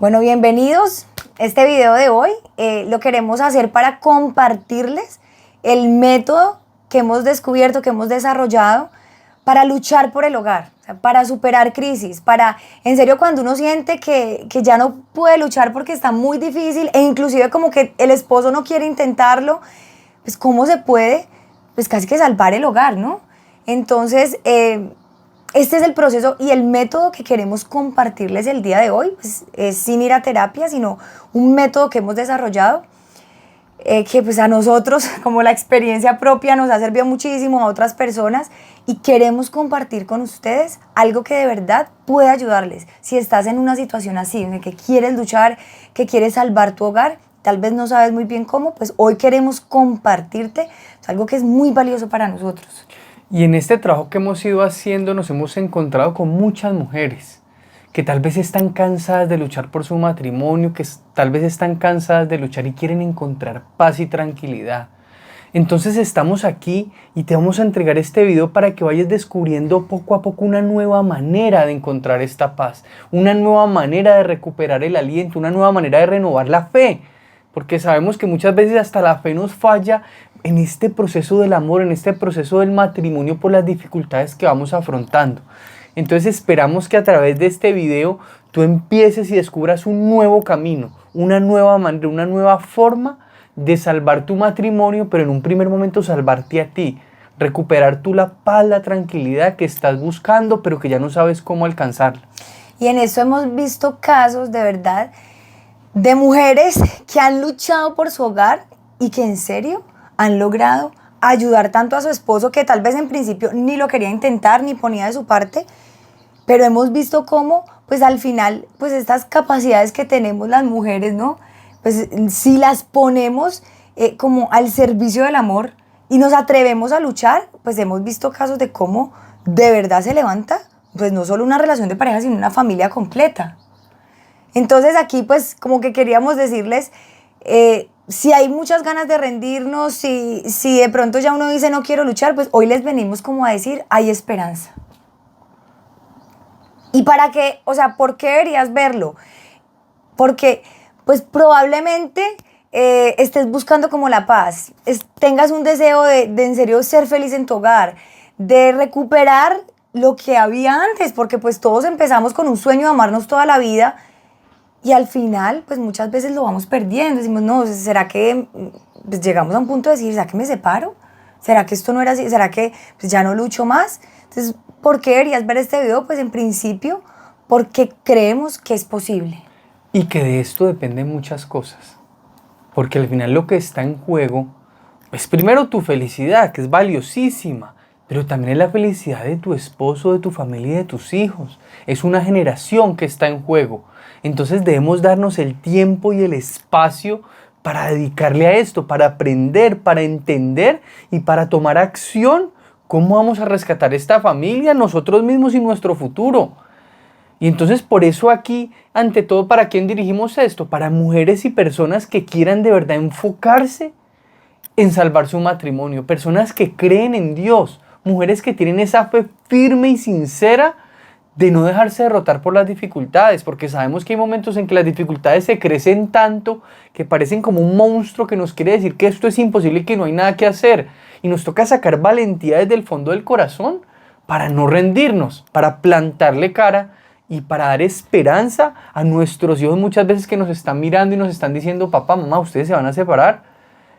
Bueno, bienvenidos. Este video de hoy lo queremos hacer para compartirles el método que hemos descubierto, que hemos desarrollado para luchar por el hogar, o sea, para superar crisis, para, en serio, cuando uno siente que ya no puede luchar porque está muy difícil e inclusive como que el esposo no quiere intentarlo, pues ¿cómo se puede? Pues casi que salvar el hogar, ¿no? Entonces, este es el proceso y el método que queremos compartirles el día de hoy, pues, es sin ir a terapia, sino un método que hemos desarrollado, que pues a nosotros, como la experiencia propia, nos ha servido muchísimo, a otras personas, y queremos compartir con ustedes algo que de verdad puede ayudarles. Si estás en una situación así, en la que quieres luchar, que quieres salvar tu hogar, tal vez no sabes muy bien cómo, pues hoy queremos compartirte algo que es muy valioso para nosotros. Y en este trabajo que hemos ido haciendo nos hemos encontrado con muchas mujeres que tal vez están cansadas de luchar por su matrimonio, que tal vez están cansadas de luchar y quieren encontrar paz y tranquilidad. Entonces estamos aquí y te vamos a entregar este video para que vayas descubriendo poco a poco una nueva manera de encontrar esta paz, una nueva manera de recuperar el aliento, una nueva manera de renovar la fe. Porque sabemos que muchas veces hasta la fe nos falla en este proceso del amor, en este proceso del matrimonio por las dificultades que vamos afrontando. Entonces esperamos que a través de este video tú empieces y descubras un nuevo camino, una nueva manera, una nueva forma de salvar tu matrimonio, pero en un primer momento salvarte a ti, recuperar tú la paz, la tranquilidad que estás buscando, pero que ya no sabes cómo alcanzarla. Y en eso hemos visto casos de verdad de mujeres que han luchado por su hogar y que en serio han logrado ayudar tanto a su esposo, que tal vez en principio ni lo quería intentar ni ponía de su parte, pero hemos visto cómo pues al final pues estas capacidades que tenemos las mujeres, ¿no? Pues si las ponemos como al servicio del amor y nos atrevemos a luchar, pues hemos visto casos de cómo de verdad se levanta pues no solo una relación de pareja, sino una familia completa. Entonces aquí pues como que queríamos decirles, si hay muchas ganas de rendirnos, si de pronto ya uno dice no quiero luchar, pues hoy les venimos como a decir, hay esperanza. ¿Y para qué? O sea, ¿por qué deberías verlo? Porque pues probablemente estés buscando como la paz, tengas un deseo de en serio ser feliz en tu hogar, de recuperar lo que había antes, porque pues todos empezamos con un sueño de amarnos toda la vida. Y al final, pues muchas veces lo vamos perdiendo. Decimos, no, ¿será que pues llegamos a un punto de decir, ¿será que me separo? ¿Será que esto no era así? ¿Será que pues, ya no lucho más? Entonces, ¿por qué deberías ver este video? Pues en principio, porque creemos que es posible. Y que de esto dependen muchas cosas. Porque al final lo que está en juego es primero tu felicidad, que es valiosísima, pero también es la felicidad de tu esposo, de tu familia y de tus hijos. Es una generación que está en juego. Entonces debemos darnos el tiempo y el espacio para dedicarle a esto, para aprender, para entender y para tomar acción. ¿Cómo vamos a rescatar esta familia, nosotros mismos y nuestro futuro? Y entonces por eso aquí, ante todo, ¿para quién dirigimos esto? Para mujeres y personas que quieran de verdad enfocarse en salvar su matrimonio. Personas que creen en Dios. Mujeres que tienen esa fe firme y sincera de no dejarse derrotar por las dificultades, porque sabemos que hay momentos en que las dificultades se crecen tanto que parecen como un monstruo que nos quiere decir que esto es imposible y que no hay nada que hacer. Y nos toca sacar valentía desde el fondo del corazón para no rendirnos, para plantarle cara y para dar esperanza a nuestros hijos muchas veces que nos están mirando y nos están diciendo, papá, mamá, ustedes se van a separar.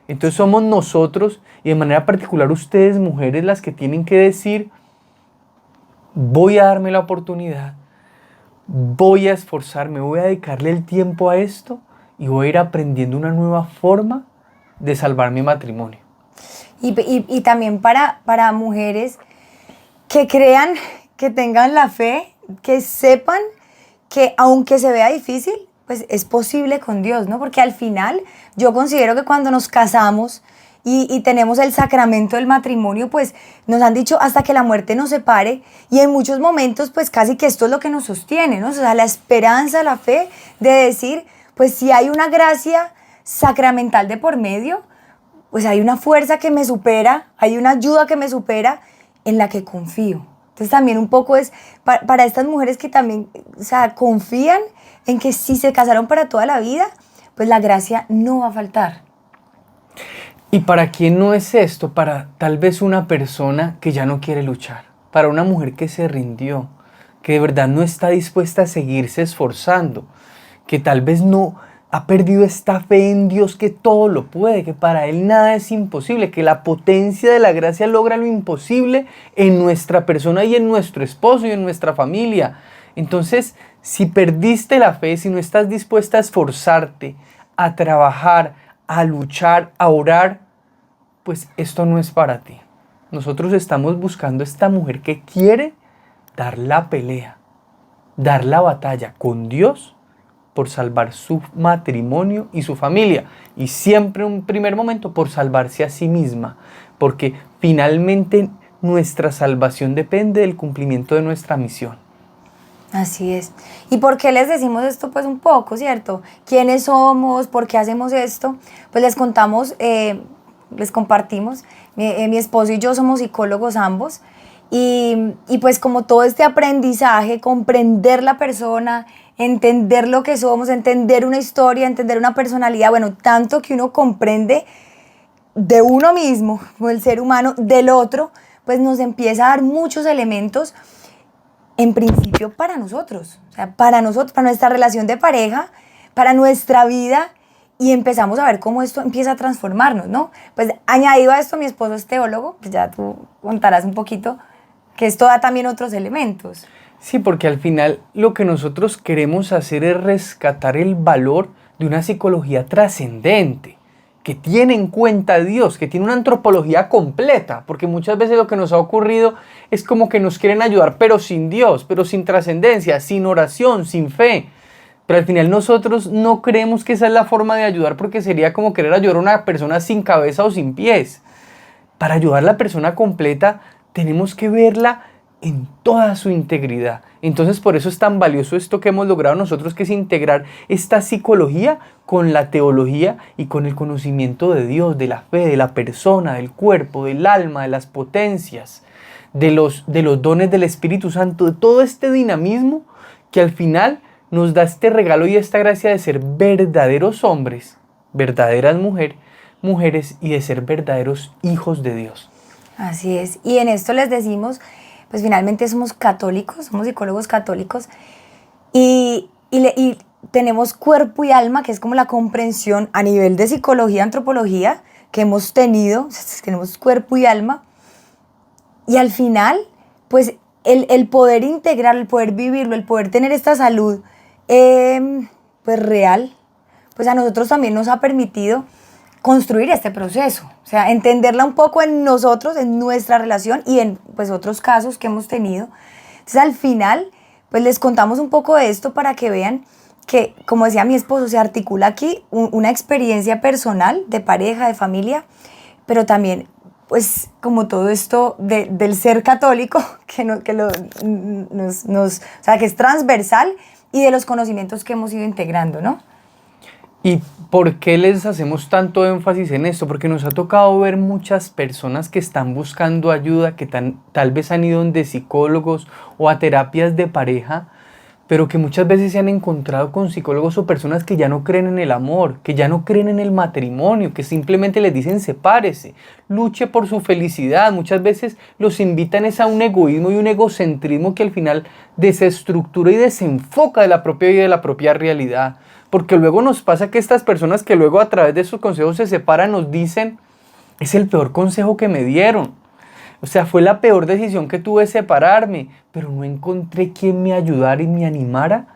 Entonces somos nosotros y de manera particular ustedes, mujeres, las que tienen que decir, voy a darme la oportunidad, voy a esforzarme, voy a dedicarle el tiempo a esto y voy a ir aprendiendo una nueva forma de salvar mi matrimonio. Y también para mujeres que crean, que tengan la fe, que sepan que aunque se vea difícil, pues es posible con Dios, ¿no? Porque al final yo considero que cuando nos casamos y tenemos el sacramento del matrimonio, pues nos han dicho hasta que la muerte nos separe, y en muchos momentos pues casi que esto es lo que nos sostiene, ¿no? O sea, la esperanza, la fe de decir, pues si hay una gracia sacramental de por medio, pues hay una fuerza que me supera, hay una ayuda que me supera en la que confío. Entonces también un poco es para estas mujeres que también, o sea, confían en que si se casaron para toda la vida, pues la gracia no va a faltar. ¿Y para quién no es esto? Para tal vez una persona que ya no quiere luchar, para una mujer que se rindió, que de verdad no está dispuesta a seguirse esforzando, que tal vez no ha perdido esta fe en Dios que todo lo puede, que para Él nada es imposible, que la potencia de la gracia logra lo imposible en nuestra persona y en nuestro esposo y en nuestra familia. Entonces, si perdiste la fe, si no estás dispuesta a esforzarte, a trabajar, a luchar, a orar, pues esto no es para ti. Nosotros estamos buscando esta mujer que quiere dar la pelea, dar la batalla con Dios por salvar su matrimonio y su familia. Y siempre en un primer momento por salvarse a sí misma. Porque finalmente nuestra salvación depende del cumplimiento de nuestra misión. Así es. ¿Y por qué les decimos esto? Pues un poco, ¿cierto? ¿Quiénes somos? ¿Por qué hacemos esto? Pues les contamos, les compartimos. Mi esposo y yo somos psicólogos ambos. Y pues como todo este aprendizaje, comprender la persona, entender lo que somos, entender una historia, entender una personalidad, bueno, tanto que uno comprende de uno mismo, el ser humano, del otro, pues nos empieza a dar muchos elementos, en principio para nosotros, o sea, para nosotros, para nuestra relación de pareja, para nuestra vida, y empezamos a ver cómo esto empieza a transformarnos, ¿no? Pues añadido a esto, mi esposo es teólogo, pues ya tú contarás un poquito, que esto da también otros elementos. Sí, porque al final lo que nosotros queremos hacer es rescatar el valor de una psicología trascendente, que tiene en cuenta a Dios, que tiene una antropología completa, porque muchas veces lo que nos ha ocurrido es como que nos quieren ayudar, pero sin Dios, pero sin trascendencia, sin oración, sin fe. Pero al final nosotros no creemos que esa es la forma de ayudar, porque sería como querer ayudar a una persona sin cabeza o sin pies. Para ayudar a la persona completa tenemos que verla en toda su integridad. Entonces por eso es tan valioso esto que hemos logrado nosotros, que es integrar esta psicología con la teología y con el conocimiento de Dios, de la fe, de la persona, del cuerpo, del alma, de las potencias, de los dones del Espíritu Santo, de todo este dinamismo que al final nos da este regalo y esta gracia de ser verdaderos hombres, verdaderas mujeres y de ser verdaderos hijos de Dios. Así es. Y en esto les decimos, pues finalmente somos católicos, somos psicólogos católicos y tenemos cuerpo y alma, que es como la comprensión a nivel de psicología, antropología, que hemos tenido, tenemos cuerpo y alma. Y al final, pues el poder integrar, el poder vivirlo, el poder tener esta salud pues real, pues a nosotros también nos ha permitido construir este proceso, o sea, entenderla un poco en nosotros, en nuestra relación y en pues otros casos que hemos tenido. Entonces al final, pues les contamos un poco de esto para que vean que, como decía mi esposo, se articula aquí una experiencia personal de pareja, de familia, pero también pues como todo esto del ser católico, o sea, que es transversal, y de los conocimientos que hemos ido integrando, ¿no? ¿Y por qué les hacemos tanto énfasis en esto? Porque nos ha tocado ver muchas personas que están buscando ayuda, que tal vez han ido de psicólogos o a terapias de pareja, pero que muchas veces se han encontrado con psicólogos o personas que ya no creen en el amor, que ya no creen en el matrimonio, que simplemente les dicen sepárese, luche por su felicidad. Muchas veces los invitan a un egoísmo y un egocentrismo que al final desestructura y desenfoca de la propia vida y de la propia realidad. Porque luego nos pasa que estas personas que luego a través de sus consejos se separan nos dicen, es el peor consejo que me dieron. O sea, fue la peor decisión que tuve separarme, pero no encontré quien me ayudara y me animara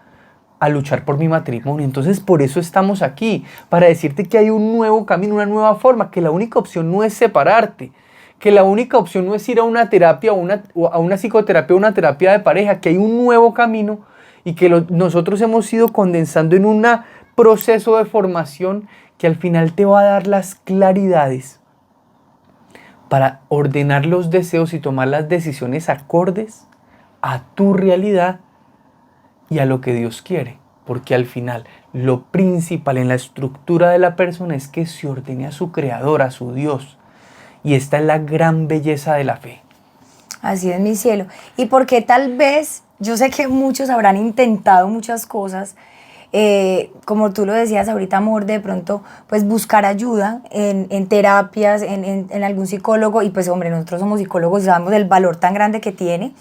a luchar por mi matrimonio. Entonces por eso estamos aquí, para decirte que hay un nuevo camino, una nueva forma, que la única opción no es separarte, que la única opción no es ir a una terapia o a una psicoterapia o una terapia de pareja, que hay un nuevo camino y que nosotros hemos ido condensando en un proceso de formación que al final te va a dar las claridades para ordenar los deseos y tomar las decisiones acordes a tu realidad y a lo que Dios quiere. Porque al final lo principal en la estructura de la persona es que se ordene a su creador, a su Dios. Y esta es la gran belleza de la fe. Así es, mi cielo. Y porque tal vez, yo sé que muchos habrán intentado muchas cosas, como tú lo decías ahorita, amor, de pronto pues buscar ayuda en terapias, en algún psicólogo, y pues hombre, nosotros somos psicólogos y sabemos el valor tan grande que tiene,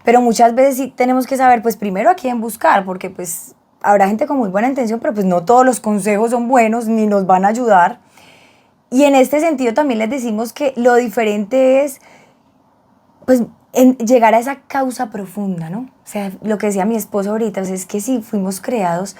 pero muchas veces sí tenemos que saber pues primero a quién buscar, porque pues habrá gente con muy buena intención, pero pues no todos los consejos son buenos ni nos van a ayudar. Y en este sentido también les decimos que lo diferente es pues en llegar a esa causa profunda, ¿no? O sea, lo que decía mi esposo ahorita, pues es que sí, fuimos creados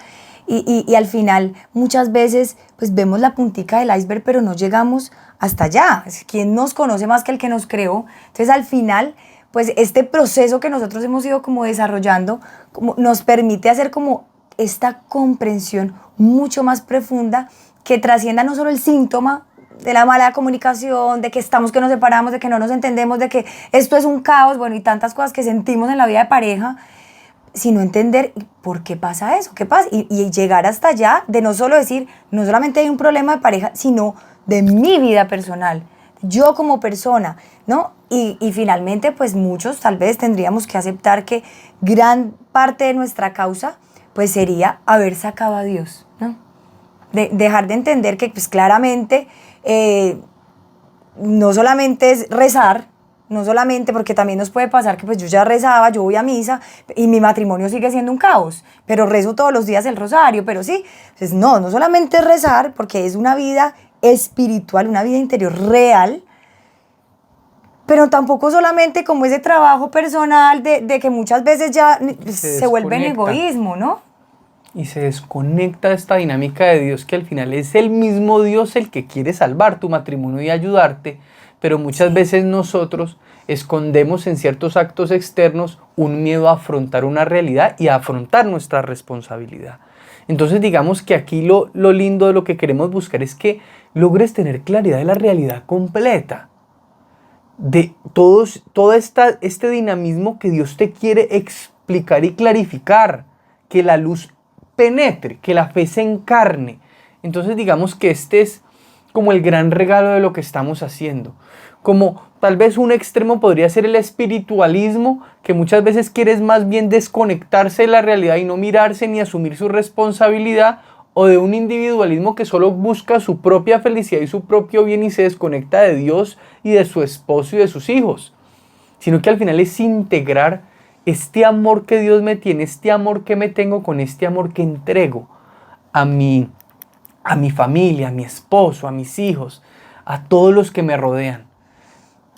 y al final muchas veces pues vemos la puntica del iceberg, pero no llegamos hasta allá. ¿Quién nos conoce más que el que nos creó? Entonces al final, pues este proceso que nosotros hemos ido como desarrollando como nos permite hacer como esta comprensión mucho más profunda que trascienda no solo el síntoma de la mala comunicación, de que estamos, que nos separamos, de que no nos entendemos, de que esto es un caos, bueno, y tantas cosas que sentimos en la vida de pareja, sino entender por qué pasa eso, qué pasa, y llegar hasta allá de no solo decir, no solamente hay un problema de pareja, sino de mi vida personal, yo como persona, ¿no? Y finalmente, pues muchos tal vez tendríamos que aceptar que gran parte de nuestra causa, pues sería haber sacado a Dios, ¿no? Dejar de entender que pues claramente no solamente es rezar, no solamente porque también nos puede pasar que pues yo ya rezaba, yo voy a misa y mi matrimonio sigue siendo un caos, pero rezo todos los días el rosario, pero sí, pues no solamente es rezar porque es una vida espiritual, una vida interior real, pero tampoco solamente como ese trabajo personal de que muchas veces ya se vuelve en egoísmo, ¿no? Y se desconecta esta dinámica de Dios, que al final es el mismo Dios el que quiere salvar tu matrimonio y ayudarte, pero muchas veces nosotros escondemos en ciertos actos externos un miedo a afrontar una realidad y a afrontar nuestra responsabilidad. Entonces digamos que aquí lo lindo de lo que queremos buscar es que logres tener claridad de la realidad completa, de todo este dinamismo que Dios te quiere explicar y clarificar, que la luz penetre, que la fe se encarne. Entonces digamos que este es como el gran regalo de lo que estamos haciendo. Como tal vez un extremo podría ser el espiritualismo, que muchas veces quiere más bien desconectarse de la realidad y no mirarse ni asumir su responsabilidad, o de un individualismo que solo busca su propia felicidad y su propio bien y se desconecta de Dios y de su esposo y de sus hijos, sino que al final es integrar este amor que Dios me tiene, este amor que me tengo con este amor que entrego a mi familia, a mi esposo, a mis hijos, a todos los que me rodean.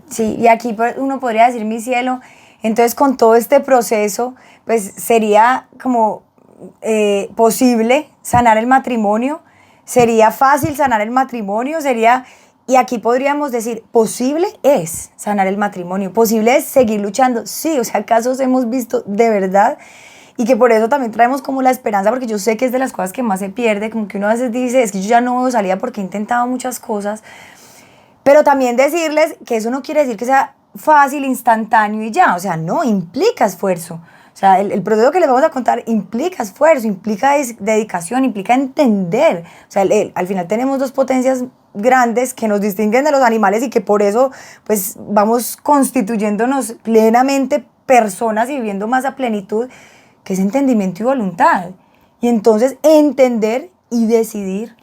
Sí, y aquí uno podría decir, mi cielo, entonces con todo este proceso, pues sería como posible sanar el matrimonio, sería fácil sanar el matrimonio, y aquí podríamos decir, posible es sanar el matrimonio, posible es seguir luchando, sí, o sea, casos hemos visto de verdad, y que por eso también traemos como la esperanza, porque yo sé que es de las cosas que más se pierde, como que uno a veces dice, es que yo ya no veo salida porque he intentado muchas cosas, pero también decirles que eso no quiere decir que sea fácil, instantáneo y ya, o sea, no, implica esfuerzo. O sea, el proceso que les vamos a contar implica esfuerzo, implica dedicación, implica entender. O sea, al final tenemos dos potencias grandes que nos distinguen de los animales y que por eso pues vamos constituyéndonos plenamente personas y viviendo más a plenitud, que es entendimiento y voluntad. Y entonces entender y decidir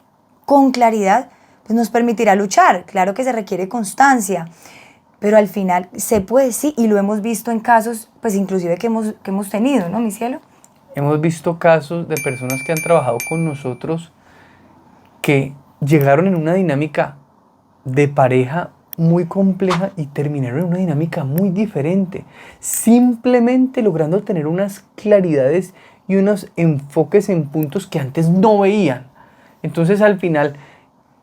con claridad pues nos permitirá luchar. Claro que se requiere constancia, pero al final se puede, sí, y lo hemos visto en casos, pues inclusive que hemos tenido, ¿no, mi cielo? Hemos visto casos de personas que han trabajado con nosotros que llegaron en una dinámica de pareja muy compleja y terminaron en una dinámica muy diferente, simplemente logrando tener unas claridades y unos enfoques en puntos que antes no veían. Entonces al final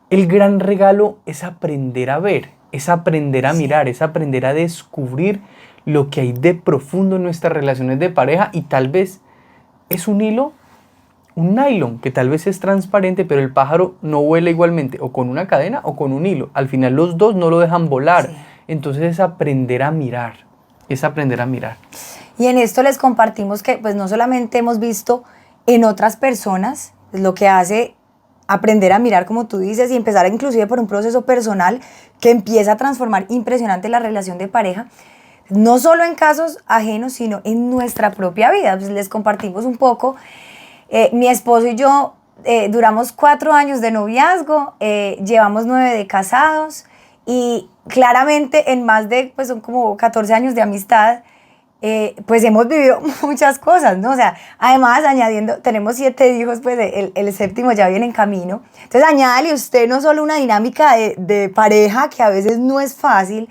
el gran regalo es aprender a ver, es aprender a mirar, es aprender a descubrir lo que hay de profundo en nuestras relaciones de pareja, y tal vez es un hilo, un nylon, que tal vez es transparente, pero el pájaro no vuela igualmente, o con una cadena o con un hilo. Al final los dos no lo dejan volar. Sí. Entonces es aprender a mirar, es aprender a mirar. Y en esto les compartimos que pues no solamente hemos visto en otras personas lo que hace aprender a mirar, como tú dices, y empezar inclusive por un proceso personal que empieza a transformar impresionante la relación de pareja, no solo en casos ajenos, sino en nuestra propia vida. Pues les compartimos un poco Mi esposo y yo duramos 4 años de noviazgo, llevamos 9 de casados y claramente en más de, pues son como 14 años de amistad, pues hemos vivido muchas cosas, ¿no? O sea, además añadiendo, tenemos 7 hijos, pues el séptimo ya viene en camino. Entonces añádale usted no solo una dinámica de pareja, que a veces no es fácil,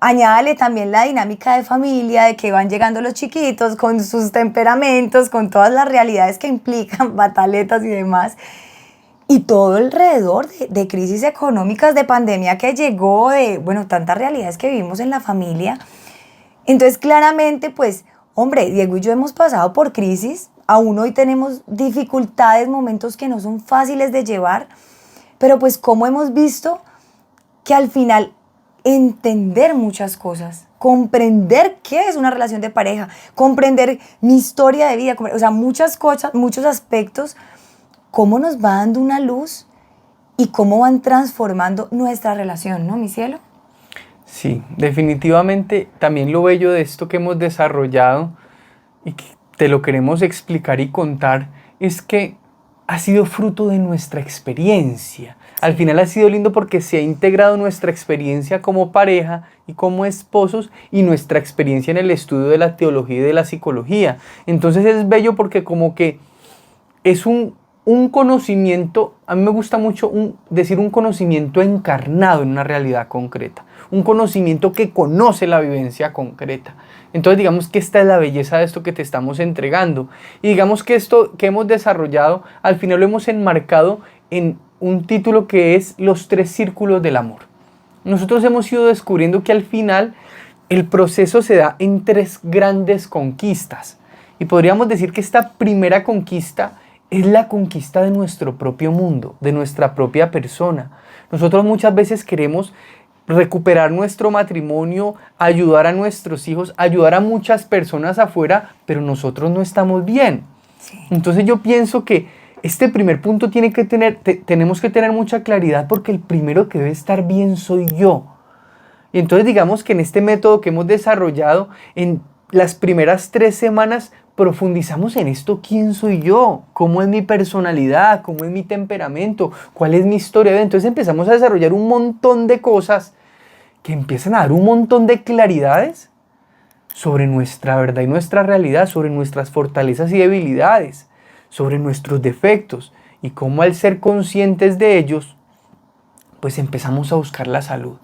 añádale también la dinámica de familia, de que van llegando los chiquitos con sus temperamentos, con todas las realidades que implican, bataletas y demás. Y todo alrededor de crisis económicas, de pandemia que llegó, de, bueno, tantas realidades que vivimos en la familia. Entonces, claramente, pues, hombre, Diego y yo hemos pasado por crisis, aún hoy tenemos dificultades, momentos que no son fáciles de llevar, pero pues cómo hemos visto que al final entender muchas cosas, comprender qué es una relación de pareja, comprender mi historia de vida, o sea, muchas cosas, muchos aspectos, cómo nos va dando una luz y cómo van transformando nuestra relación, ¿no, mi cielo? Sí, definitivamente también lo bello de esto que hemos desarrollado y que te lo queremos explicar y contar es que ha sido fruto de nuestra experiencia. Al final ha sido lindo porque se ha integrado nuestra experiencia como pareja y como esposos y nuestra experiencia en el estudio de la teología y de la psicología. Entonces es bello porque como que es un conocimiento, a mí me gusta mucho decir un conocimiento encarnado en una realidad concreta, un conocimiento que conoce la vivencia concreta. Entonces digamos que esta es la belleza de esto que te estamos entregando y digamos que esto que hemos desarrollado al final lo hemos enmarcado en un título que es Los 3 círculos del amor. Nosotros hemos ido descubriendo que al final el proceso se da en 3 grandes conquistas y podríamos decir que esta primera conquista es la conquista de nuestro propio mundo, de nuestra propia persona. Nosotros muchas veces queremos recuperar nuestro matrimonio, ayudar a nuestros hijos, ayudar a muchas personas afuera, pero nosotros no estamos bien. Sí. Entonces yo pienso que este primer punto tenemos que tener mucha claridad porque el primero que debe estar bien soy yo. Y entonces digamos que en este método que hemos desarrollado, en las primeras 3 semanas profundizamos en esto, quién soy yo, cómo es mi personalidad, cómo es mi temperamento, cuál es mi historia. Entonces empezamos a desarrollar un montón de cosas que empiezan a dar un montón de claridades sobre nuestra verdad y nuestra realidad, sobre nuestras fortalezas y debilidades, sobre nuestros defectos y cómo al ser conscientes de ellos, pues empezamos a buscar la salud.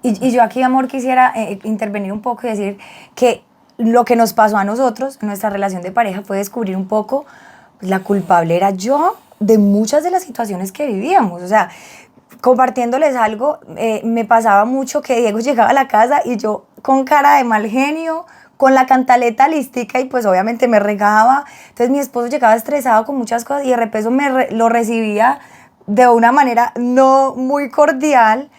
Y yo aquí, amor, quisiera intervenir un poco y decir que lo que nos pasó a nosotros en nuestra relación de pareja fue descubrir un poco, pues, la culpable era yo de muchas de las situaciones que vivíamos. O sea, compartiéndoles algo, me pasaba mucho que Diego llegaba a la casa y yo con cara de mal genio, con la cantaleta listica y pues obviamente me regaba. Entonces mi esposo llegaba estresado con muchas cosas y de repente lo recibía de una manera no muy cordial.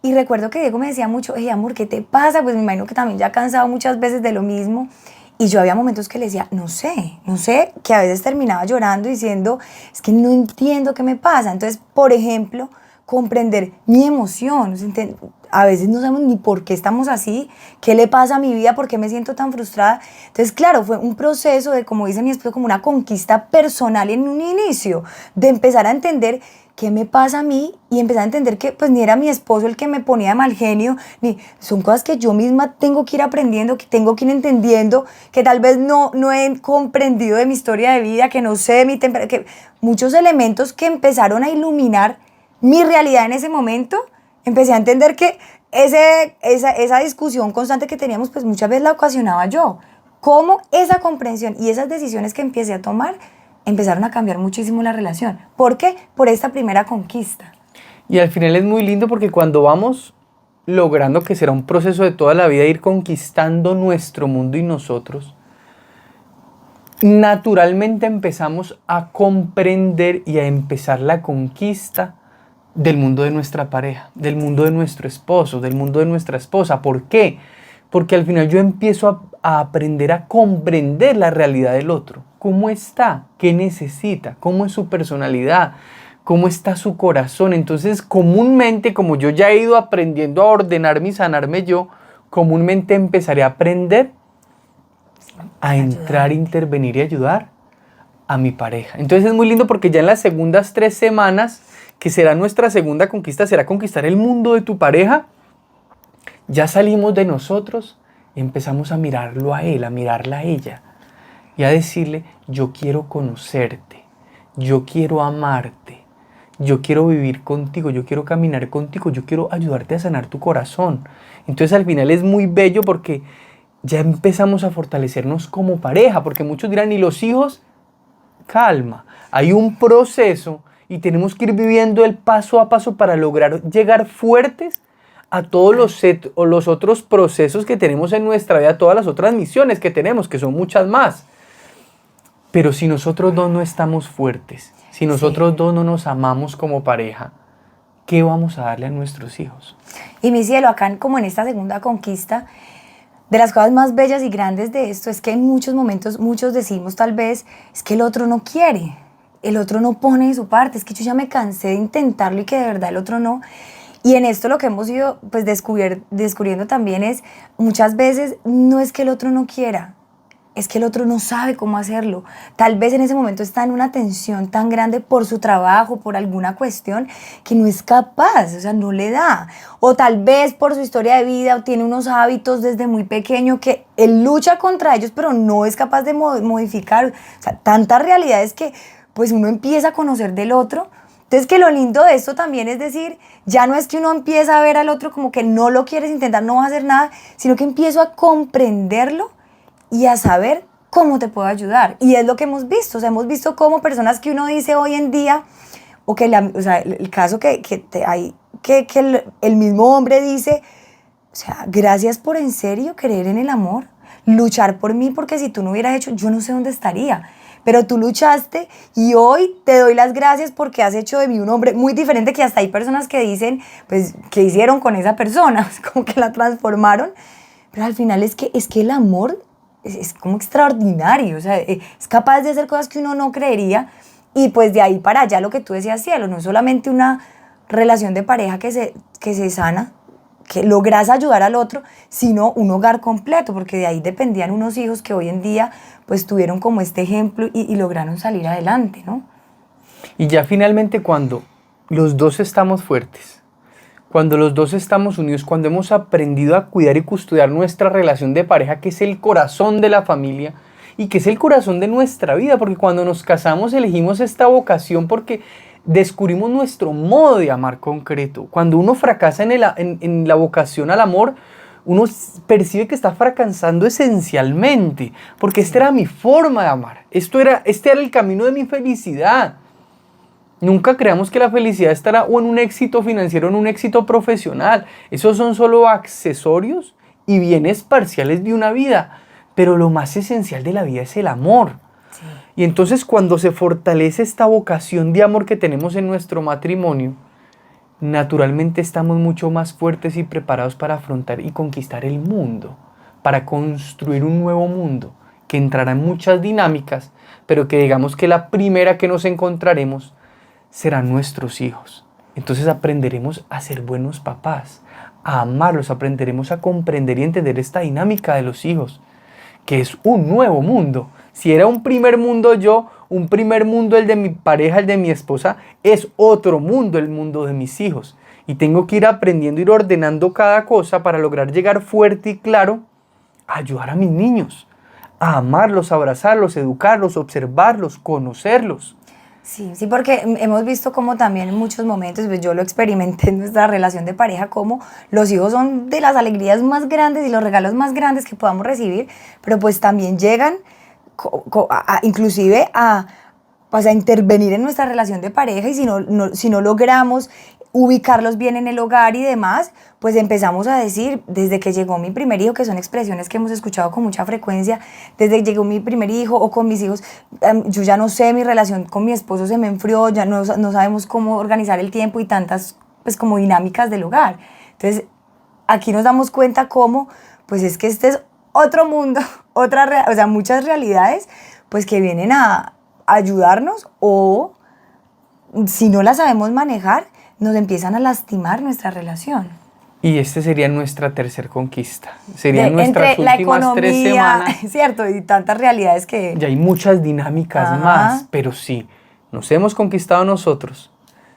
Y recuerdo que Diego me decía mucho, hey, amor, ¿qué te pasa? Pues me imagino que también ya cansado muchas veces de lo mismo. Y yo había momentos que le decía, no sé, que a veces terminaba llorando diciendo, es que no entiendo qué me pasa. Entonces, por ejemplo, comprender mi emoción. A veces no sabemos ni por qué estamos así, qué le pasa a mi vida, por qué me siento tan frustrada. Entonces, claro, fue un proceso de, como dice mi esposo, como una conquista personal en un inicio, de empezar a entender qué me pasa a mí y empezar a entender que pues ni era mi esposo el que me ponía de mal genio, ni son cosas que yo misma tengo que ir aprendiendo, que tengo que ir entendiendo, que tal vez no he comprendido de mi historia de vida, que no sé de mi temperamento, que muchos elementos que empezaron a iluminar mi realidad en ese momento. Empecé a entender que esa discusión constante que teníamos, pues muchas veces la ocasionaba yo. Cómo esa comprensión y esas decisiones que empecé a tomar empezaron a cambiar muchísimo la relación. ¿Por qué? Por esta primera conquista. Y al final es muy lindo porque cuando vamos logrando, que será un proceso de toda la vida, ir conquistando nuestro mundo y nosotros, naturalmente empezamos a comprender y a empezar la conquista del mundo de nuestra pareja, del mundo de nuestro esposo, del mundo de nuestra esposa. ¿Por qué? Porque al final yo empiezo a aprender a comprender la realidad del otro. ¿Cómo está? ¿Qué necesita? ¿Cómo es su personalidad? ¿Cómo está su corazón? Entonces, comúnmente, como yo ya he ido aprendiendo a ordenarme y sanarme yo, comúnmente empezaré a aprender a entrar, intervenir y ayudar a mi pareja. Entonces es muy lindo porque ya en las segundas 3 semanas, que será nuestra segunda conquista, será conquistar el mundo de tu pareja, ya salimos de nosotros y empezamos a mirarlo a él, a mirarla a ella y a decirle, yo quiero conocerte, yo quiero amarte, yo quiero vivir contigo, yo quiero caminar contigo, yo quiero ayudarte a sanar tu corazón. Entonces al final es muy bello porque ya empezamos a fortalecernos como pareja, porque muchos dirán, ¿y los hijos? Calma, hay un proceso y tenemos que ir viviendo el paso a paso para lograr llegar fuertes a todos los otros procesos que tenemos en nuestra vida, todas las otras misiones que tenemos, que son muchas más. Pero si nosotros dos no estamos fuertes, si nosotros dos no nos amamos como pareja, ¿qué vamos a darle a nuestros hijos? Y mi cielo, acá como en esta segunda conquista, de las cosas más bellas y grandes de esto es que en muchos momentos, muchos decimos tal vez, es que el otro no quiere, el otro no pone de su parte, es que yo ya me cansé de intentarlo y que de verdad el otro no. Y en esto lo que hemos ido pues, descubriendo también es, muchas veces no es que el otro no quiera, es que el otro no sabe cómo hacerlo. Tal vez en ese momento está en una tensión tan grande por su trabajo, por alguna cuestión, que no es capaz, o sea, no le da. O tal vez por su historia de vida, o tiene unos hábitos desde muy pequeño que él lucha contra ellos, pero no es capaz de modificar. O sea, tantas realidades que pues uno empieza a conocer del otro. Entonces, que lo lindo de esto también es decir, ya no es que uno empieza a ver al otro como que no lo quieres intentar, no vas a hacer nada, sino que empiezo a comprenderlo y a saber cómo te puedo ayudar. Y es lo que hemos visto, o sea, hemos visto cómo personas que uno dice hoy en día, o que o sea, el caso que el mismo hombre dice, o sea, gracias por en serio creer en el amor, luchar por mí, porque si tú no hubieras hecho, yo no sé dónde estaría. Pero tú luchaste y hoy te doy las gracias porque has hecho de mí un hombre muy diferente, que hasta hay personas que dicen, pues, ¿qué hicieron con esa persona? Como que la transformaron. Pero al final es que el amor es como extraordinario, o sea, es capaz de hacer cosas que uno no creería. Y pues de ahí para allá lo que tú decías, cielo, no es solamente una relación de pareja que se sana, que logras ayudar al otro, sino un hogar completo, porque de ahí dependían unos hijos que hoy en día pues tuvieron como este ejemplo y lograron salir adelante, ¿no? Y ya finalmente cuando los dos estamos fuertes, cuando los dos estamos unidos, cuando hemos aprendido a cuidar y custodiar nuestra relación de pareja, que es el corazón de la familia y que es el corazón de nuestra vida, porque cuando nos casamos elegimos esta vocación porque descubrimos nuestro modo de amar concreto. Cuando uno fracasa en la vocación al amor, uno percibe que está fracasando esencialmente, porque esta era mi forma de amar, este era el camino de mi felicidad. Nunca creamos que la felicidad estará o en un éxito financiero o en un éxito profesional. Esos son solo accesorios y bienes parciales de una vida, pero lo más esencial de la vida es el amor. Sí. Y entonces cuando se fortalece esta vocación de amor que tenemos en nuestro matrimonio, naturalmente estamos mucho más fuertes y preparados para afrontar y conquistar el mundo, para construir un nuevo mundo que entrará en muchas dinámicas, pero que digamos que la primera que nos encontraremos serán nuestros hijos. Entonces aprenderemos a ser buenos papás, a amarlos, aprenderemos a comprender y entender esta dinámica de los hijos, que es un nuevo mundo. Si era un primer mundo un primer mundo el de mi pareja, el de mi esposa, es otro mundo, el mundo de mis hijos. Y tengo que ir aprendiendo, ir ordenando cada cosa para lograr llegar fuerte y claro a ayudar a mis niños, a amarlos, a abrazarlos, educarlos, observarlos, conocerlos. Sí, sí, porque hemos visto como también en muchos momentos, pues yo lo experimenté en nuestra relación de pareja, como los hijos son de las alegrías más grandes y los regalos más grandes que podamos recibir, pero pues también llegan inclusive pues a intervenir en nuestra relación de pareja, y si no logramos ubicarlos bien en el hogar y demás, pues empezamos a decir, desde que llegó mi primer hijo, que son expresiones que hemos escuchado con mucha frecuencia, desde que llegó mi primer hijo o con mis hijos, yo ya no sé, mi relación con mi esposo se me enfrió, ya no sabemos cómo organizar el tiempo y tantas pues como dinámicas del hogar. Entonces aquí nos damos cuenta cómo pues es que este es otro mundo, o sea, muchas realidades pues que vienen a ayudarnos, o si no las sabemos manejar, nos empiezan a lastimar nuestra relación. Y este sería nuestra tercer conquista. Serían nuestras entre la últimas 3 economía, semanas. cierto, y tantas realidades que... Y hay muchas dinámicas Ajá. más, pero sí, nos hemos conquistado nosotros.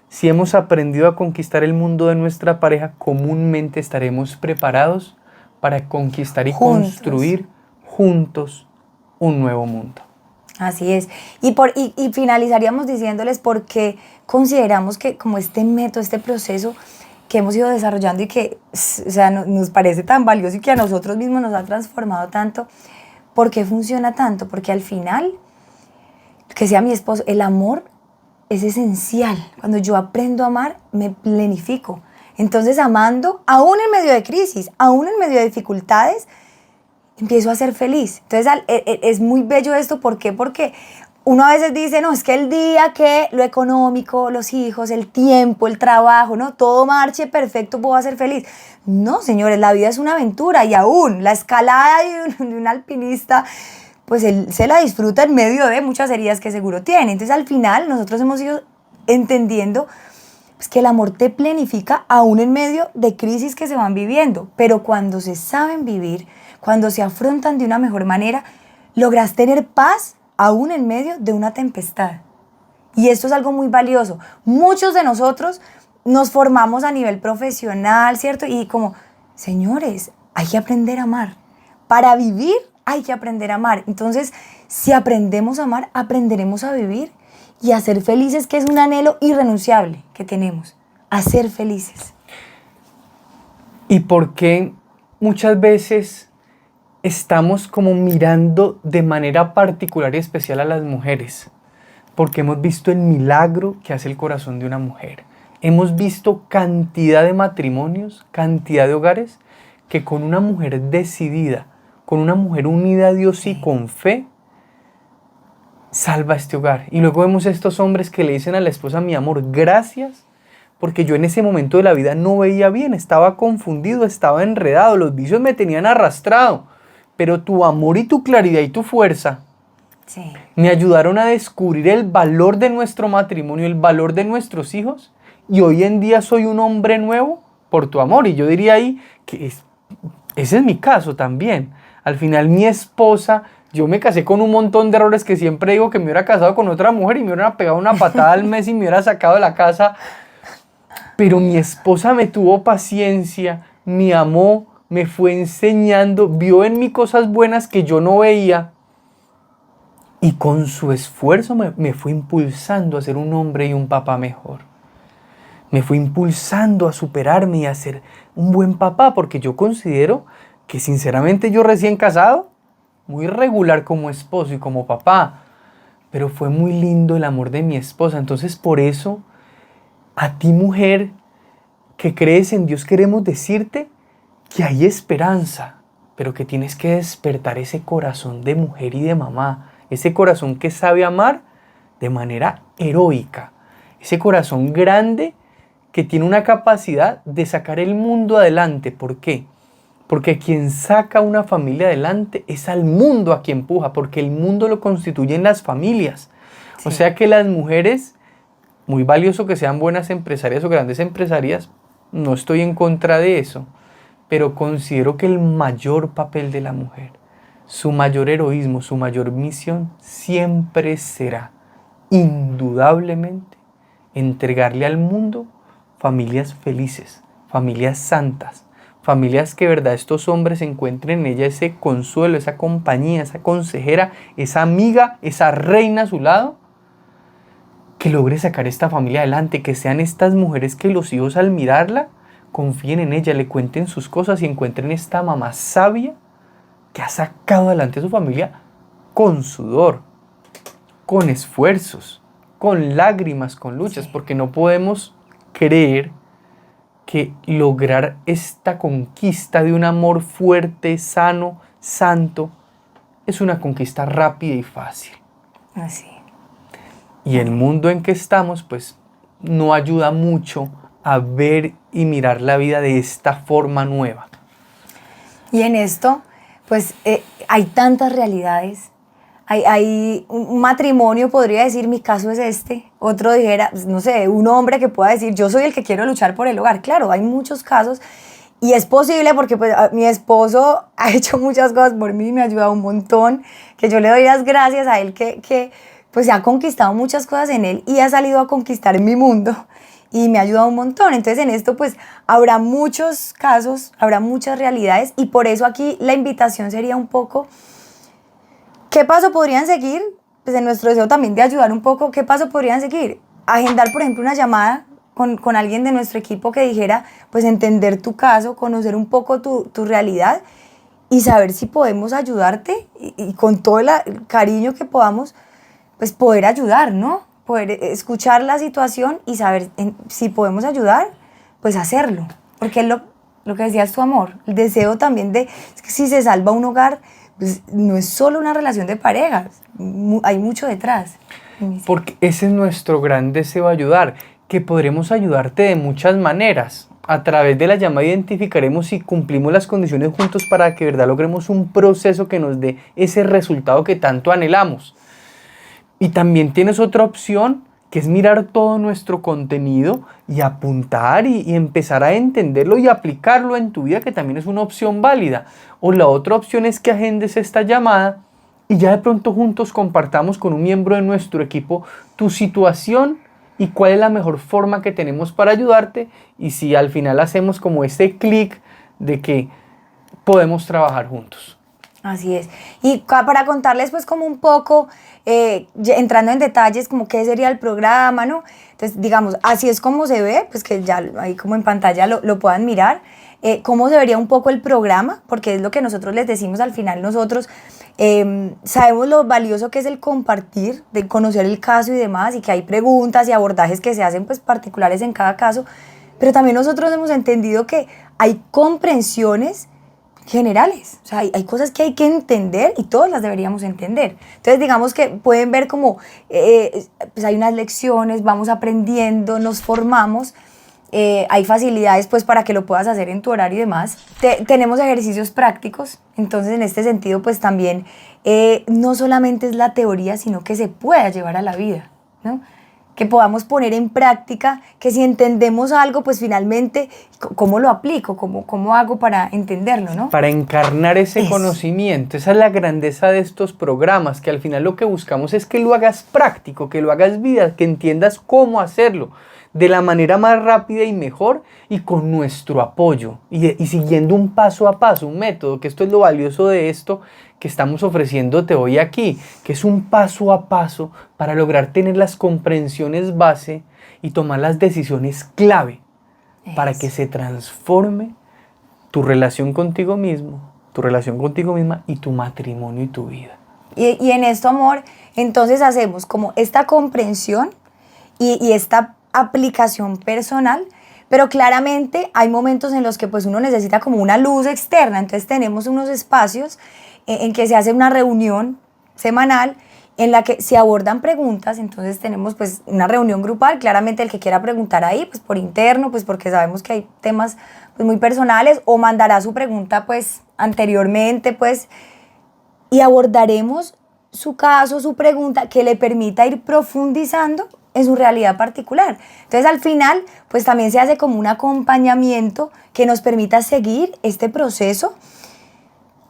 Si hemos aprendido a conquistar el mundo de nuestra pareja, comúnmente estaremos preparados para conquistar y Juntos. construir juntos un nuevo mundo. Así es. Y finalizaríamos diciéndoles por qué consideramos que como este método, este proceso que hemos ido desarrollando y que, o sea, nos parece tan valioso y que a nosotros mismos nos ha transformado tanto, ¿por qué funciona tanto? Porque al final, que sea mi esposo, el amor es esencial. Cuando yo aprendo a amar, me plenifico. Entonces, amando, aún en medio de crisis, aún en medio de dificultades, empiezo a ser feliz. Entonces, es muy bello esto. ¿Por qué? Porque uno a veces dice, no, es que el día que lo económico, los hijos, el tiempo, el trabajo, no, todo marche perfecto, puedo ser feliz. No, señores, la vida es una aventura y aún la escalada de un alpinista, pues él se la disfruta en medio de muchas heridas que seguro tiene. Entonces, al final, nosotros hemos ido entendiendo pues, que el amor te planifica aún en medio de crisis que se van viviendo, pero cuando se saben vivir, cuando se afrontan de una mejor manera, logras tener paz aún en medio de una tempestad. Y esto es algo muy valioso. Muchos de nosotros nos formamos a nivel profesional, ¿cierto? Y como, señores, hay que aprender a amar. Para vivir hay que aprender a amar. Entonces, si aprendemos a amar, aprenderemos a vivir y a ser felices, que es un anhelo irrenunciable que tenemos, a ser felices. ¿Y por qué muchas veces estamos como mirando de manera particular y especial a las mujeres? Porque hemos visto el milagro que hace el corazón de una mujer. Hemos visto cantidad de matrimonios, cantidad de hogares que con una mujer decidida, con una mujer unida a Dios y con fe, salva este hogar. Y luego vemos estos hombres que le dicen a la esposa, mi amor, gracias, porque yo en ese momento de la vida no veía bien, estaba confundido, estaba enredado, los vicios me tenían arrastrado, pero tu amor y tu claridad y tu fuerza me ayudaron a descubrir el valor de nuestro matrimonio, el valor de nuestros hijos, y hoy en día soy un hombre nuevo por tu amor. Y yo diría ahí que ese es mi caso también. Al final mi esposa, yo me casé con un montón de errores que siempre digo que me hubiera casado con otra mujer y me hubieran pegado una patada al mes y me hubiera sacado de la casa. Pero mi esposa me tuvo paciencia, me amó, me fue enseñando, vio en mí cosas buenas que yo no veía. Y con su esfuerzo me fue impulsando a ser un hombre y un papá mejor. Me fue impulsando a superarme y a ser un buen papá, porque yo considero que sinceramente yo recién casado, muy regular como esposo y como papá, pero fue muy lindo el amor de mi esposa. Entonces por eso, a ti mujer que crees en Dios, queremos decirte que hay esperanza, pero que tienes que despertar ese corazón de mujer y de mamá, ese corazón que sabe amar de manera heroica, ese corazón grande que tiene una capacidad de sacar el mundo adelante. ¿Por qué? Porque quien saca una familia adelante es al mundo a quien empuja, porque el mundo lo constituyen las familias. Sí. O sea que las mujeres, muy valioso que sean buenas empresarias o grandes empresarias, no estoy en contra de eso, pero considero que el mayor papel de la mujer, su mayor heroísmo, su mayor misión, siempre será, indudablemente, entregarle al mundo familias felices, familias santas, familias que, verdad, estos hombres encuentren en ella ese consuelo, esa compañía, esa consejera, esa amiga, esa reina a su lado, que logre sacar esta familia adelante, que sean estas mujeres que los hijos al mirarla confíen en ella, le cuenten sus cosas y encuentren esta mamá sabia que ha sacado adelante a su familia con sudor, con esfuerzos, con lágrimas, con luchas, porque no podemos creer que lograr esta conquista de un amor fuerte, sano, santo, es una conquista rápida y fácil. Así. Y el mundo en que estamos, pues, no ayuda mucho a ver y mirar la vida de esta forma nueva. Y en esto, pues, hay tantas realidades. Hay un matrimonio, podría decir, mi caso es este. Otro dijera, no sé, un hombre que pueda decir, yo soy el que quiero luchar por el hogar. Claro, hay muchos casos Y es posible porque pues mi esposo ha hecho muchas cosas por mí, me ha ayudado un montón, que yo le doy las gracias a él que pues se ha conquistado muchas cosas en él y ha salido a conquistar mi mundo y me ha ayudado un montón. Entonces en esto pues habrá muchos casos, habrá muchas realidades y por eso aquí la invitación sería un poco, ¿qué paso podrían seguir? Pues en nuestro deseo también de ayudar un poco, ¿qué paso podrían seguir? Agendar, por ejemplo, una llamada con alguien de nuestro equipo que dijera, pues entender tu caso, conocer un poco tu realidad y saber si podemos ayudarte y con todo el cariño que podamos, pues poder ayudar, ¿no? Poder escuchar la situación y saber si podemos ayudar, pues hacerlo. Porque es lo que decías tu amor, el deseo también de, es que si se salva un hogar, pues no es solo una relación de parejas, hay mucho detrás. Porque ese es nuestro gran deseo, ayudar, que podremos ayudarte de muchas maneras. A través de la llamada identificaremos si cumplimos las condiciones juntos para que de verdad logremos un proceso que nos dé ese resultado que tanto anhelamos. Y también tienes otra opción, que es mirar todo nuestro contenido y apuntar y empezar a entenderlo y aplicarlo en tu vida, que también es una opción válida. O la otra opción es que agendes esta llamada y ya de pronto juntos compartamos con un miembro de nuestro equipo tu situación y cuál es la mejor forma que tenemos para ayudarte, y si al final hacemos como este clic de que podemos trabajar juntos. Así es. Y para contarles pues como un poco, entrando en detalles como qué sería el programa, ¿no? Entonces, digamos, así es como se ve, pues que ya ahí como en pantalla lo puedan mirar, cómo se vería un poco el programa, porque es lo que nosotros les decimos al final. Nosotros sabemos lo valioso que es el compartir, de conocer el caso y demás, y que hay preguntas y abordajes que se hacen pues particulares en cada caso, pero también nosotros hemos entendido que hay comprensiones generales, o sea, hay cosas que hay que entender y todas las deberíamos entender. Entonces, digamos que pueden ver como, pues hay unas lecciones, vamos aprendiendo, nos formamos, hay facilidades pues para que lo puedas hacer en tu horario y demás. Tenemos ejercicios prácticos, entonces en este sentido pues también no solamente es la teoría, sino que se pueda llevar a la vida, ¿no? Que podamos poner en práctica, que si entendemos algo, pues finalmente, ¿cómo lo aplico? ¿Cómo hago para entenderlo, no? Para encarnar ese conocimiento. Esa es la grandeza de estos programas, que al final lo que buscamos es que lo hagas práctico, que lo hagas vida, que entiendas cómo hacerlo de la manera más rápida y mejor, y con nuestro apoyo, y siguiendo un paso a paso, un método, que esto es lo valioso de esto que estamos ofreciéndote hoy aquí, que es un paso a paso para lograr tener las comprensiones base y tomar las decisiones clave para que se transforme tu relación contigo mismo, tu relación contigo misma y tu matrimonio y tu vida. Y en esto, amor, entonces hacemos como esta comprensión y esta aplicación personal, pero claramente hay momentos en los que pues uno necesita como una luz externa. Entonces tenemos unos espacios en que se hace una reunión semanal en la que se abordan preguntas. Entonces tenemos pues una reunión grupal, claramente el que quiera preguntar ahí pues por interno, pues porque sabemos que hay temas pues muy personales, o mandará su pregunta pues anteriormente pues, y abordaremos su caso, su pregunta, que le permita ir profundizando en su realidad particular. Entonces al final pues también se hace como un acompañamiento que nos permita seguir este proceso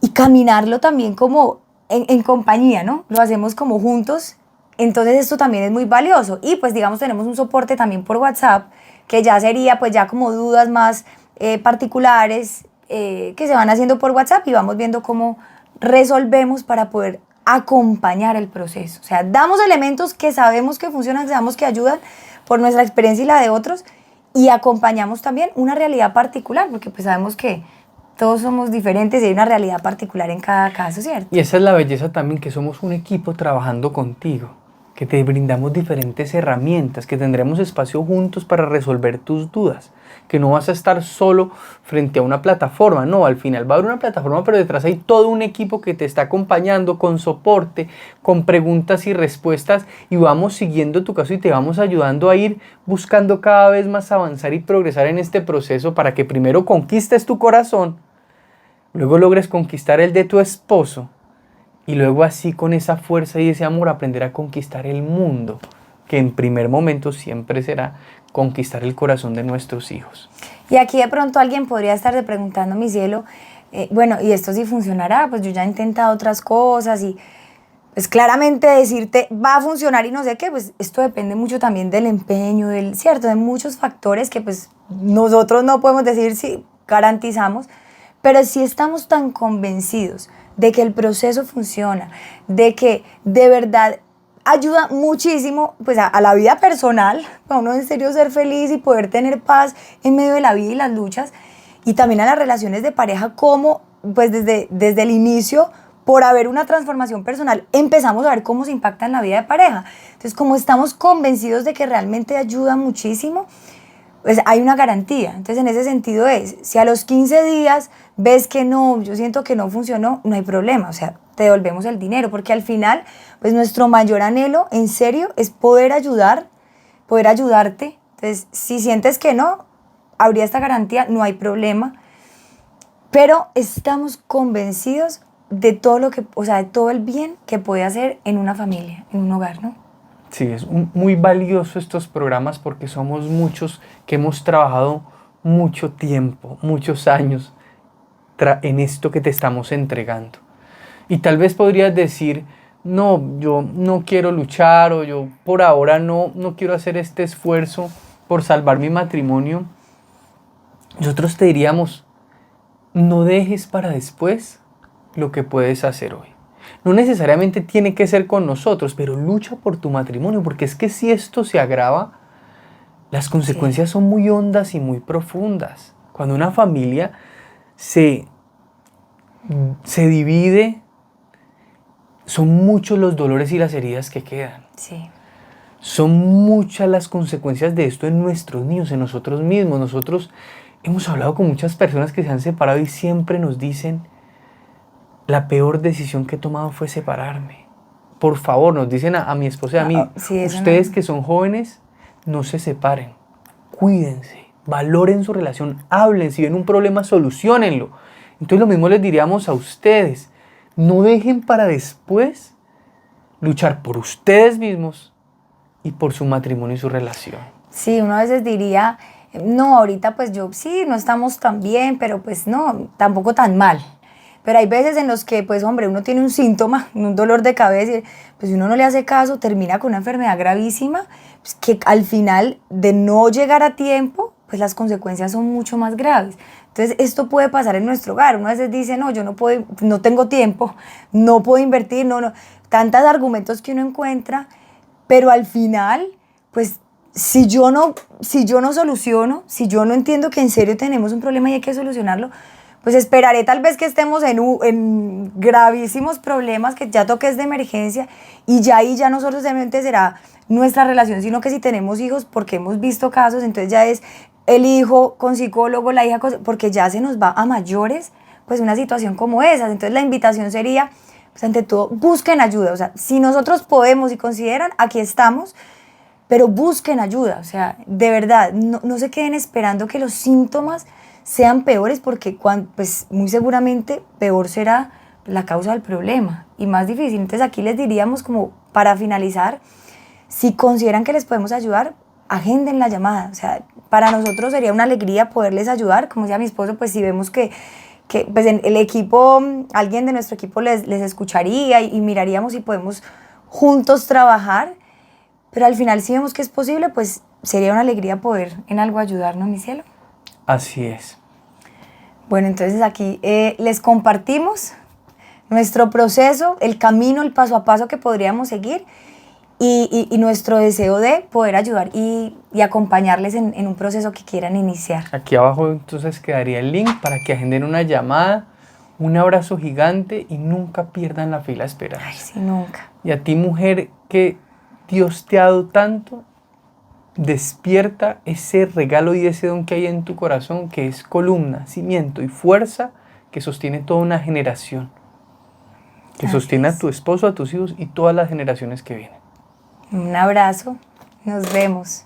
y caminarlo también como en compañía, ¿no? Lo hacemos como juntos. Entonces esto también es muy valioso. Y pues digamos tenemos un soporte también por WhatsApp, que ya sería pues ya como dudas más particulares que se van haciendo por WhatsApp, y vamos viendo cómo resolvemos para poder acompañar el proceso. O sea, damos elementos que sabemos que funcionan, que sabemos que ayudan por nuestra experiencia y la de otros, y acompañamos también una realidad particular, porque pues sabemos que todos somos diferentes y hay una realidad particular en cada caso, ¿cierto? Y esa es la belleza también, que somos un equipo trabajando contigo, que te brindamos diferentes herramientas, que tendremos espacio juntos para resolver tus dudas, que no vas a estar solo frente a una plataforma, no, al final va a haber una plataforma, pero detrás hay todo un equipo que te está acompañando con soporte, con preguntas y respuestas, y vamos siguiendo tu caso y te vamos ayudando a ir buscando cada vez más avanzar y progresar en este proceso, para que primero conquistes tu corazón, luego logres conquistar el de tu esposo, y luego así con esa fuerza y ese amor aprender a conquistar el mundo que en primer momento siempre será conquistar el corazón de nuestros hijos. Y aquí de pronto alguien podría estarse preguntando, mi cielo, bueno, ¿y esto sí funcionará? Pues yo ya he intentado otras cosas y pues claramente decirte va a funcionar y no sé qué, pues esto depende mucho también del empeño, cierto, de muchos factores que pues nosotros no podemos decir si garantizamos, pero sí estamos tan convencidos de que el proceso funciona, de que de verdad ayuda muchísimo pues a la vida personal, para uno en serio ser feliz y poder tener paz en medio de la vida y las luchas, y también a las relaciones de pareja, como pues desde el inicio, por haber una transformación personal, empezamos a ver cómo se impacta en la vida de pareja. Entonces, como estamos convencidos de que realmente ayuda muchísimo, pues hay una garantía. Entonces, en ese sentido si a los 15 días ves que no, yo siento que no funcionó, no hay problema, o sea, te devolvemos el dinero, porque al final, pues nuestro mayor anhelo, en serio, es poder ayudarte. Entonces, si sientes que no, habría esta garantía, no hay problema, pero estamos convencidos de todo lo que, o sea, de todo el bien que puede hacer en una familia, en un hogar, ¿no? Sí, es muy valioso estos programas porque somos muchos que hemos trabajado mucho tiempo, muchos años en esto que te estamos entregando. Y tal vez podrías decir, no, yo no quiero luchar, o yo por ahora no quiero hacer este esfuerzo por salvar mi matrimonio. Nosotros te diríamos, no dejes para después lo que puedes hacer hoy. No necesariamente tiene que ser con nosotros, pero lucha por tu matrimonio, porque es que si esto se agrava, las consecuencias son muy hondas y muy profundas. Cuando una familia se divide, son muchos los dolores y las heridas que quedan. Sí. Son muchas las consecuencias de esto en nuestros niños, en nosotros mismos. Nosotros hemos hablado con muchas personas que se han separado y siempre nos dicen, la peor decisión que he tomado fue separarme. Por favor, nos dicen a mi esposa y a mí, ustedes que son jóvenes, no se separen, cuídense, valoren su relación, hablen, si ven un problema, soluciónenlo. Entonces lo mismo les diríamos a ustedes, no dejen para después luchar por ustedes mismos y por su matrimonio y su relación. Sí, uno a veces diría, no, ahorita pues yo sí, no estamos tan bien, pero pues no, tampoco tan mal. Pero hay veces en los que, pues hombre, uno tiene un síntoma, un dolor de cabeza, y pues si uno no le hace caso, termina con una enfermedad gravísima, pues, que al final de no llegar a tiempo, pues las consecuencias son mucho más graves. Entonces esto puede pasar en nuestro hogar. Uno a veces dice, no, yo no puedo, no tengo tiempo, no puedo invertir, no, tantos argumentos que uno encuentra, pero al final, pues si yo no soluciono, si yo no entiendo que en serio tenemos un problema y hay que solucionarlo, pues esperaré tal vez que estemos en gravísimos problemas, que ya toques de emergencia, y ya ahí ya no solamente será nuestra relación, sino que si tenemos hijos, porque hemos visto casos, entonces ya es el hijo con psicólogo, la hija porque ya se nos va a mayores, pues una situación como esa. Entonces la invitación sería, pues ante todo, busquen ayuda. O sea, si nosotros podemos y consideran, aquí estamos, pero busquen ayuda. O sea, de verdad, no se queden esperando que los síntomas sean peores, porque pues muy seguramente peor será la causa del problema y más difícil. Entonces aquí les diríamos, como para finalizar, si consideran que les podemos ayudar, agenden la llamada. O sea, para nosotros sería una alegría poderles ayudar. Como decía mi esposo, pues si vemos que pues en el equipo, alguien de nuestro equipo les escucharía y miraríamos si podemos juntos trabajar, pero al final si vemos que es posible, pues sería una alegría poder en algo ayudarnos, mi cielo. Así es. Bueno, entonces aquí les compartimos nuestro proceso, el camino, el paso a paso que podríamos seguir y nuestro deseo de poder ayudar y acompañarles en un proceso que quieran iniciar. Aquí abajo entonces quedaría el link para que agenden una llamada, un abrazo gigante y nunca pierdan la fe y la esperanza. Ay, sí, nunca. Y a ti, mujer, que Dios te ha dado tanto, despierta ese regalo y ese don que hay en tu corazón, que es columna, cimiento y fuerza que sostiene toda una generación, que sostiene a tu esposo, a tus hijos y todas las generaciones que vienen. Un abrazo, nos vemos.